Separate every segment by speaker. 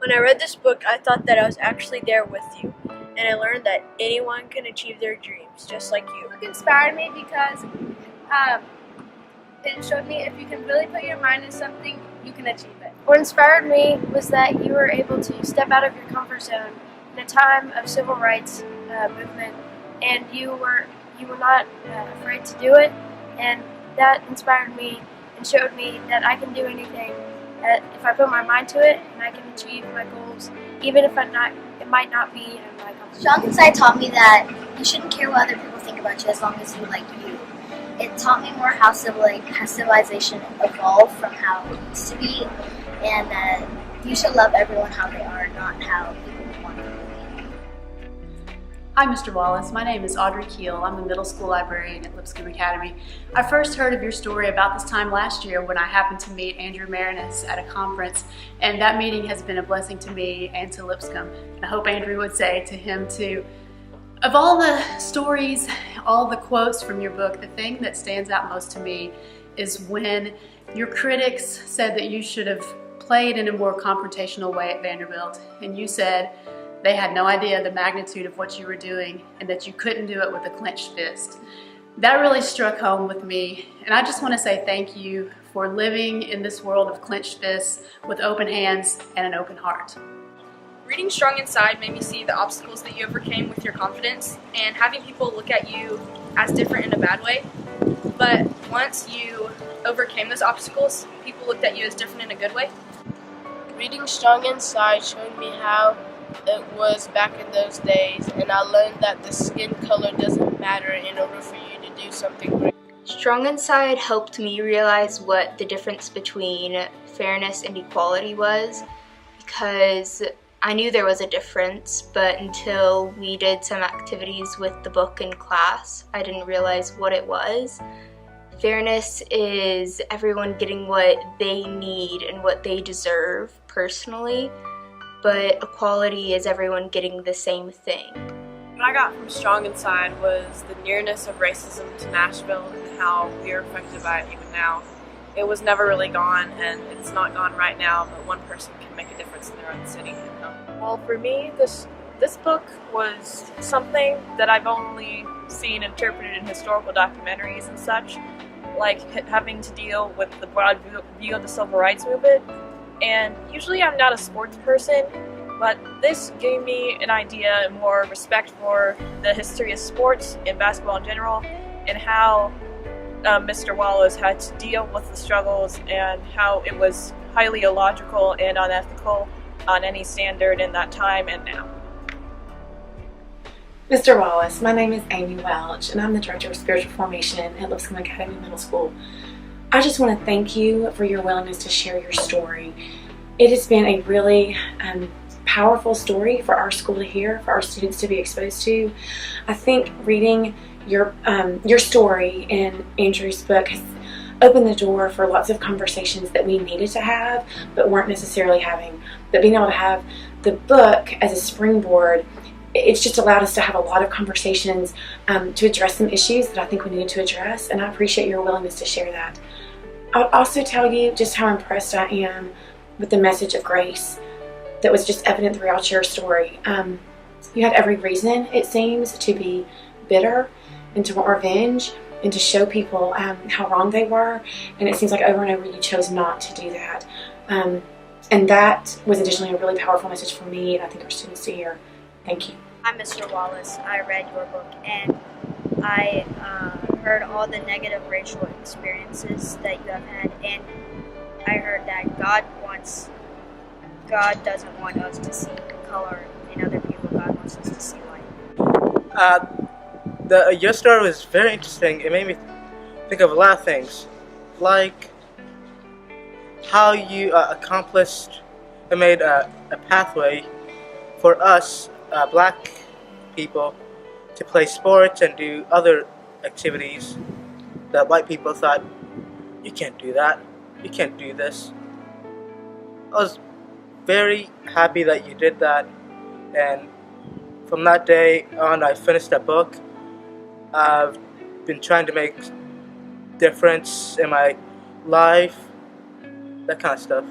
Speaker 1: When I read this book, I thought that I was actually there with you, and I learned that anyone can achieve their dreams, just like you.
Speaker 2: The book inspired me because it showed me if you can really put your mind in something, you can achieve it.
Speaker 3: What inspired me was that you were able to step out of your comfort zone in a time of civil rights movement, and you were not afraid to do it, and that inspired me and showed me that I can do anything if I put my mind to it, and I can achieve my goals, even if it might not be in my comfort zone.
Speaker 4: Strong Inside taught me that you shouldn't care what other people think about you as long as you like you. It taught me more how civilization evolved from how it used to be, and that you should love everyone how they are, not how people want them to be.
Speaker 5: Hi, Mr. Wallace. My name is Audrey Keel. I'm the middle school librarian at Lipscomb Academy. I first heard of your story about this time last year when I happened to meet Andrew Marinus at a conference, and that meeting has been a blessing to me and to Lipscomb. I hope Andrew would say to him too. Of all the stories, all the quotes from your book, the thing that stands out most to me is when your critics said that you should have played in a more confrontational way at Vanderbilt, and you said they had no idea the magnitude of what you were doing and that you couldn't do it with a clenched fist. That really struck home with me, and I just want to say thank you for living in this world of clenched fists with open hands and an open heart.
Speaker 6: Reading Strong Inside made me see the obstacles that you overcame with your confidence, and having people look at you as different in a bad way. But once you overcame those obstacles, people looked at you as different in a good way.
Speaker 7: Reading Strong Inside showed me how it was back in those days, and I learned that the skin color doesn't matter in order for you to do something great.
Speaker 8: Strong Inside helped me realize what the difference between fairness and equality was, because I knew there was a difference, but until we did some activities with the book in class, I didn't realize what it was. Fairness is everyone getting what they need and what they deserve personally, but equality is everyone getting the same thing.
Speaker 9: What I got from Strong Inside was the nearness of racism to Nashville and how we are affected by it even now. It was never really gone, and it's not gone right now, but one person can make a difference in their own city.
Speaker 10: Well, for me, this book was something that I've only seen interpreted in historical documentaries and such, like having to deal with the broad view of the civil rights movement. And usually I'm not a sports person, but this gave me an idea and more respect for the history of sports and basketball in general, and how Mr. Wallace had to deal with the struggles and how it was highly illogical and unethical on any standard in that time and now.
Speaker 11: Mr. Wallace, my name is Amy Welch, and I'm the Director of Spiritual Formation at Lipscomb Academy Middle School. I just want to thank you for your willingness to share your story. It has been a really powerful story for our school to hear, for our students to be exposed to. I think reading your story in Andrew's book has opened the door for lots of conversations that we needed to have but weren't necessarily having. But being able to have the book as a springboard, it's just allowed us to have a lot of conversations to address some issues that I think we needed to address, and I appreciate your willingness to share that. I'll also tell you just how impressed I am with the message of grace that was just evident throughout your story. You had every reason, it seems, to be bitter and to want revenge and to show people how wrong they were, and it seems like over and over you chose not to do that. And that was additionally a really powerful message for me, and I think our students to hear. Thank you.
Speaker 12: I'm Mr. Wallace. I read your book, and I heard all the negative racial experiences that you have had, and I heard that God doesn't want us to see color in other people. God wants us to see light.
Speaker 13: Your story was very interesting. It made me think of a lot of things, like how you accomplished and made a pathway for us black people to play sports and do other activities that white people thought, you can't do that, you can't do this. I was very happy that you did that, and from that day on I finished that book. I've been trying to make difference in my life, that kind of stuff.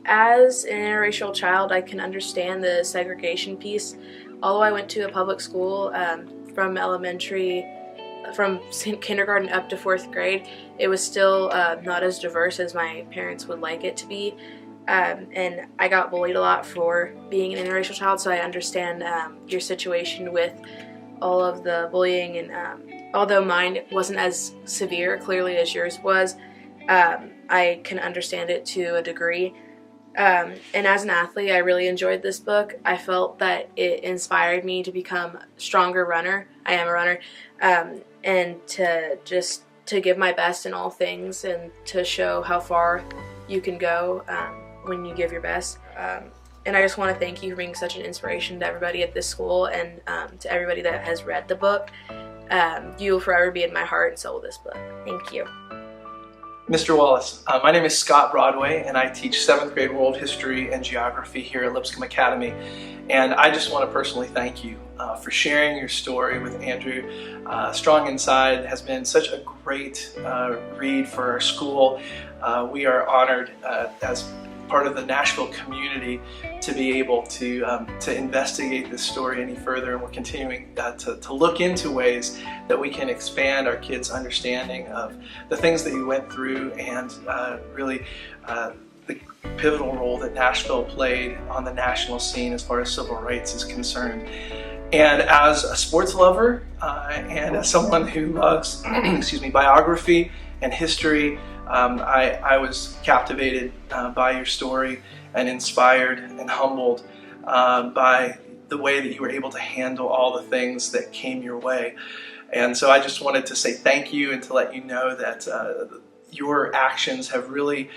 Speaker 6: As an interracial child, I can understand the segregation piece. Although I went to a public school from kindergarten up to 4th grade, it was still not as diverse as my parents would like it to be. And I got bullied a lot for being an interracial child, so I understand your situation with all of the bullying. And although mine wasn't as severe, clearly, as yours was, I can understand it to a degree. And as an athlete, I really enjoyed this book. I felt that it inspired me to become a stronger runner. I am a runner. And to give my best in all things and to show how far you can go when you give your best. And I just want to thank you for being such an inspiration to everybody at this school and to everybody that has read the book. You will forever be in my heart, and so will this book. Thank you.
Speaker 14: Mr. Wallace, my name is Scott Broadway, and I teach 7th grade world history and geography here at Lipscomb Academy. And I just want to personally thank you for sharing your story with Andrew. Strong Inside has been such a great read for our school. We are honored as part of the Nashville community to be able to investigate this story any further, and we're continuing to look into ways that we can expand our kids' understanding of the things that you went through and really the pivotal role that Nashville played on the national scene as far as civil rights is concerned. And as a sports lover and as someone who loves biography and history, I was captivated by your story and inspired and humbled by the way that you were able to handle all the things that came your way. And so I just wanted to say thank you and to let you know that your actions have really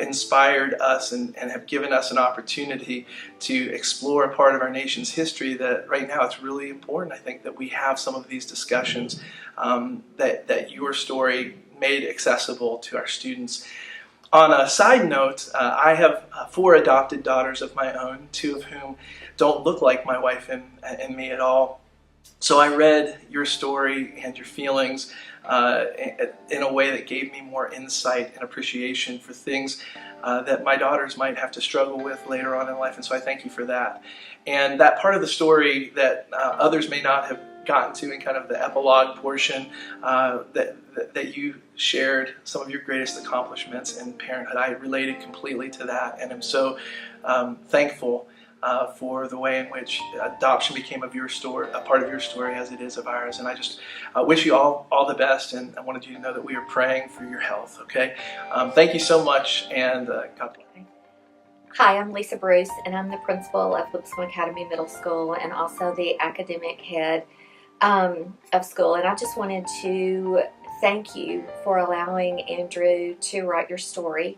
Speaker 14: inspired us and have given us an opportunity to explore a part of our nation's history that right now it's really important. I think that we have some of these discussions that your story made accessible to our students. On a side note, I have 4 adopted daughters of my own, 2 of whom don't look like my wife and me at all. So I read your story and your feelings in a way that gave me more insight and appreciation for things that my daughters might have to struggle with later on in life, and so I thank you for that. And that part of the story that others may not have gotten to in kind of the epilogue portion that you shared some of your greatest accomplishments in parenthood. I related completely to that, and I'm so thankful for the way in which adoption became a part of your story as it is of ours. And I just wish you all the best, and I wanted you to know that we are praying for your health, okay? Thank you so much, and God bless.
Speaker 15: Hi, I'm Lisa Bruce, and I'm the principal of Lipscomb Academy Middle School and also the academic head of school. And I just wanted to thank you for allowing Andrew to write your story,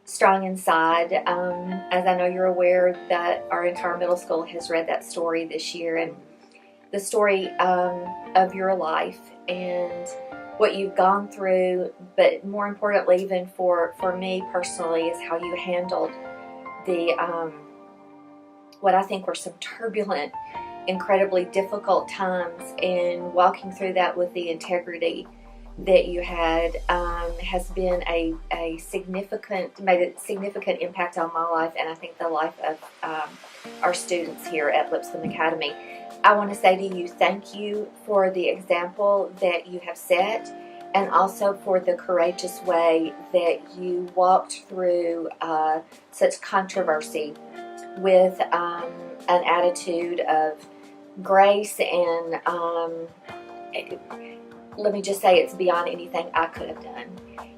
Speaker 15: Strong Inside. As I know you're aware that our entire middle school has read that story this year, and the story of your life and what you've gone through, but more importantly even for me personally is how you handled the what I think were some turbulent, incredibly difficult times, and walking through that with the integrity that you had has been made a significant impact on my life, and I think the life of our students here at Lipscomb Academy. I want to say to you, thank you for the example that you have set, and also for the courageous way that you walked through such controversy with an attitude of grace, and let me just say it's beyond anything I could have done.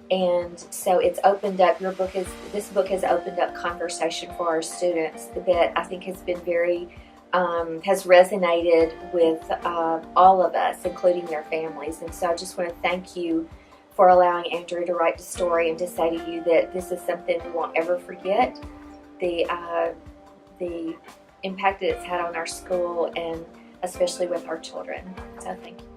Speaker 15: And so it's opened up, this book has opened up conversation for our students that I think has been very, has resonated with all of us, including their families. And so I just want to thank you for allowing Andrew to write the story, and to say to you that this is something we won't ever forget, the impact that it's had on our school, and especially with our children. So thank you.